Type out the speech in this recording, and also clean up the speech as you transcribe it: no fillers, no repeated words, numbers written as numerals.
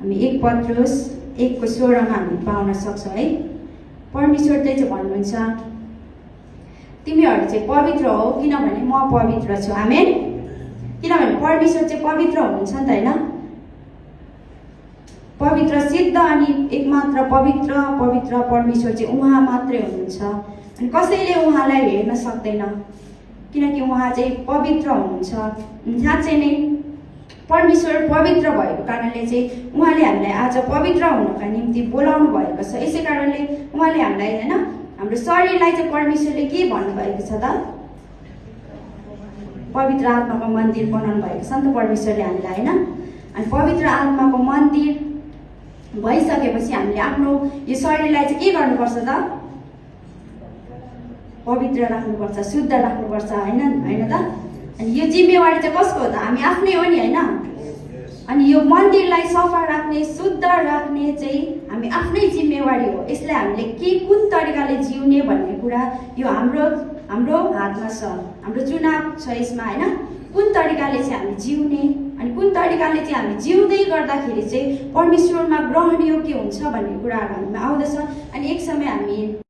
हामी 1 पत्रुस 1:16 मा हामी पाउन सक्छौँ है। परमेश्वरले चाहिँ भन्नुहुन्छ तिमीहरू चाहिँ पवित्र हो किनभने म पवित्र छु। आमेन। किनभने परमेश्वर चाहिँ पवित्र हुनुहुन्छ नि त हैन। पवित्र सिद्ध अनि एकमात्र पवित्र परमेश्वर चाहिँ उहाँ मात्रै हुनुहुन्छ अनि कसैले उहाँलाई हेर्न सक्दैन किनकि उहाँ चाहिँ पवित्र हुनुहुन्छ। साँच्चै नै परमेश्वर पवित्र भएको कारणले चाहिँ उहाँले हामीलाई आज पवित्र हुनका निम्ति बोलाउनु भएको छ। यसै कारणले उहाँले हामीलाई हैन हाम्रो शरीरलाई चाहिँ परमेश्वरले के भन्नुभएको छ त पवित्र आत्माको मन्दिर बनाउनु भएको छ नि त परमेश्वरले हामीलाई हैन। अनि पवित्र आत्माको मन्दिर भइसकेपछि हामीले आफ्नो यो शरीरलाई चाहिँ के गर्नुपर्छ त पवित्र राख्नुपर्छ, शुद्ध राख्नुपर्छ हैन त। अनि यो जिम्मेवारी चाहिँ कसको हो त हामी आफ्नै हो नि हैन। अनि यो मन्दिरलाई सफा राख्ने शुद्ध राख्ने चाहिँ हामी आफ्नै जिम्मेवारी हो। यसलाई हामीले कुन तरिकाले जिउने भन्ने कुरा यो हाम्रो हातमा छ। हाम्रो चुनाव छ यसमा हैन। कुन तरिकाले चाहिँ हामी जिउने अनि कुन तरिकाले चाहिँ हामी जिउँदै गर्दाखेरि चाहिँ परमेश्वरमा ग्रहणयोग्य हुन्छ भन्ने कुराहरू हामीमा आउँदछ। अनि एक समय हामी